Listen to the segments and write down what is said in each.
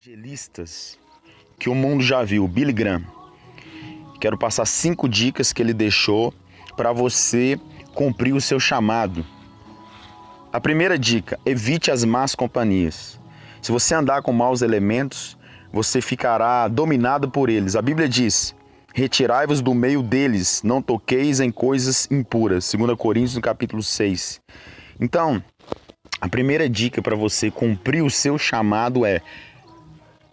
Evangelistas que o mundo já viu, Billy Graham. Quero passar 5 dicas que ele deixou para você cumprir o seu chamado. A primeira dica: evite as más companhias. Se você andar com maus elementos, você ficará dominado por eles. A Bíblia diz: retirai-vos do meio deles, não toqueis em coisas impuras. 2 Coríntios, no capítulo 6. Então, a primeira dica para você cumprir o seu chamado é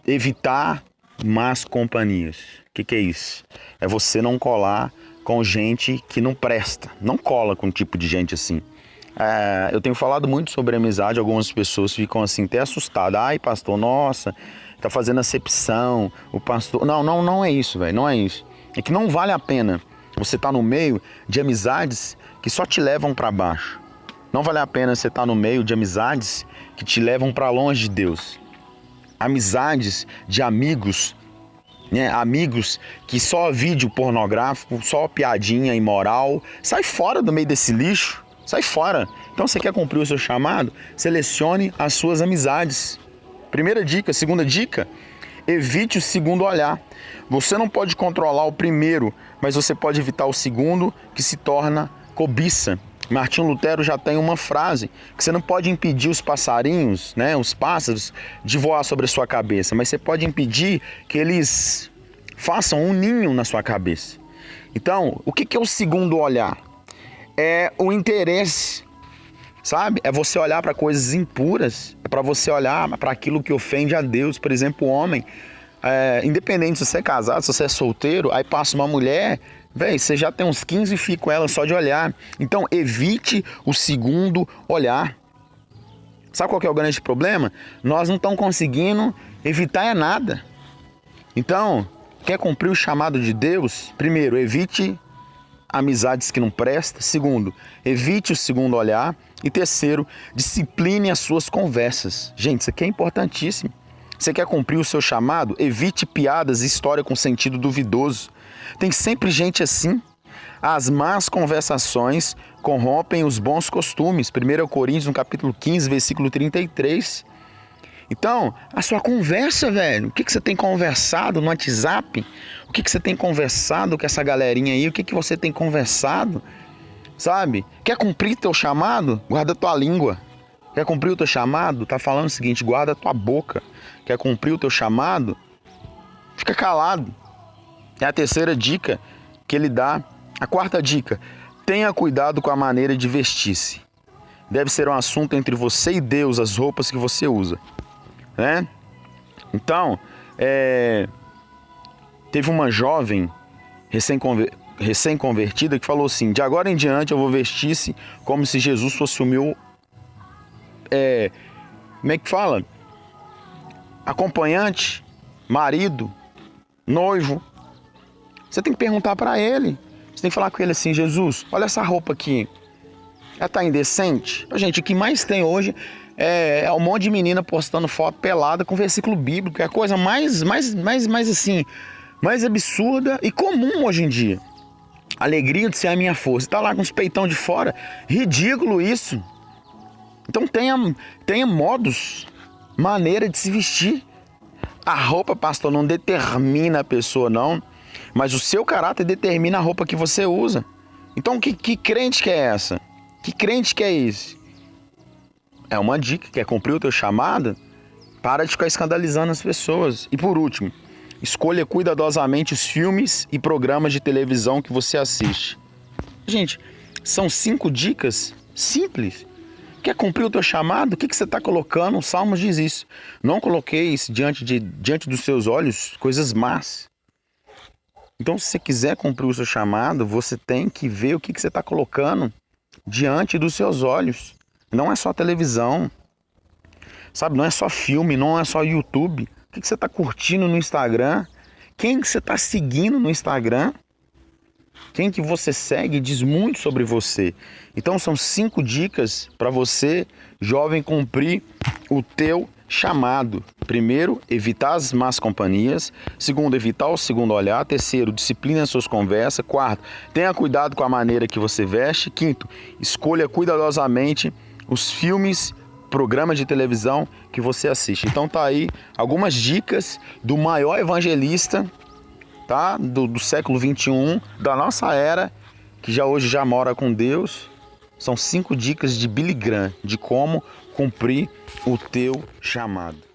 evitar más companhias. O que é isso? É você não colar com gente que não presta. Não cola com um tipo de gente assim. Eu tenho falado muito sobre amizade. Algumas pessoas ficam assim até assustadas. Ai, pastor, nossa, tá fazendo acepção. O pastor... Não é isso, velho. Não é isso. É que não vale a pena você estar no meio de amizades que só te levam para baixo. Não vale a pena você estar no meio de amizades que te levam para longe de Deus. Amizades de amigos, né? Amigos que só vídeo pornográfico, só piadinha imoral. Sai fora do meio desse lixo, sai fora. Então você quer cumprir o seu chamado? Selecione as suas amizades. Primeira dica. Segunda dica: evite o segundo olhar. Você não pode controlar o primeiro, mas você pode evitar o segundo, que se torna cobiça. Martinho Lutero já tem uma frase que você não pode impedir os passarinhos, né, os pássaros, de voar sobre a sua cabeça, mas você pode impedir que eles façam um ninho na sua cabeça. Então, o que é o segundo olhar? É o interesse, sabe? É você olhar para coisas impuras, é para você olhar para aquilo que ofende a Deus. Por exemplo, o homem, independente se você é casado, se você é solteiro, aí passa uma mulher... Véi, você já tem uns 15 fios com ela só de olhar. Então, evite o segundo olhar. Sabe qual que é o grande problema? Nós não estamos conseguindo evitar nada. Então, quer cumprir o chamado de Deus? Primeiro, evite amizades que não prestam. Segundo, evite o segundo olhar. E terceiro, discipline as suas conversas. Gente, isso aqui é importantíssimo. Você quer cumprir o seu chamado? Evite piadas e história com sentido duvidoso. Tem sempre gente assim. As más conversações corrompem os bons costumes. 1 Coríntios, no capítulo 15, versículo 33. Então, a sua conversa, velho. O que você tem conversado no WhatsApp? O que você tem conversado com essa galerinha aí? O que você tem conversado? Sabe? Quer cumprir teu chamado? Guarda tua língua. Quer cumprir o teu chamado? Tá falando o seguinte: guarda tua boca. Quer cumprir o teu chamado? Fica calado. É a terceira dica que ele dá. A quarta dica: tenha cuidado com a maneira de vestir-se. Deve ser um assunto entre você e Deus, as roupas que você usa, né? Então, teve uma jovem recém-convertida que falou assim: de agora em diante eu vou vestir-se como se Jesus fosse o meu... como é que fala? Acompanhante, marido, noivo. Você tem que perguntar para ele. Você tem que falar com ele assim: Jesus, olha essa roupa aqui. Ela tá indecente? Gente, o que mais tem hoje é um monte de menina postando foto pelada com versículo bíblico. É a coisa mais assim, mais absurda e comum hoje em dia. Alegria de ser a minha força. Tá lá com os peitão de fora. Ridículo isso. Então tenha modos, maneira de se vestir. A roupa, pastor, não determina a pessoa, não. Mas o seu caráter determina a roupa que você usa. Então, que crente que é essa? Que crente que é esse? É uma dica. Quer cumprir o teu chamado? Para de ficar escandalizando as pessoas. E por último, escolha cuidadosamente os filmes e programas de televisão que você assiste. Gente, são 5 dicas simples. Quer cumprir o teu chamado? O que você está colocando? O Salmos diz isso: não coloqueis diante dos seus olhos coisas más. Então, se você quiser cumprir o seu chamado, você tem que ver o que você está colocando diante dos seus olhos. Não é só televisão, sabe? Não é só filme, não é só YouTube. O que você está curtindo no Instagram? Quem que você está seguindo no Instagram? Quem que você segue diz muito sobre você. Então, são 5 dicas para você, jovem, cumprir o teu chamado. Primeiro, evitar as más companhias. Segundo, evitar o segundo olhar. Terceiro, disciplina as suas conversas. Quarto, tenha cuidado com a maneira que você veste. Quinto, escolha cuidadosamente os filmes, programa de televisão que você assiste. Então tá aí algumas dicas do maior evangelista, tá? Do século 21, da nossa era, que hoje já mora com Deus. São 5 dicas de Billy Graham de como cumprir o teu chamado.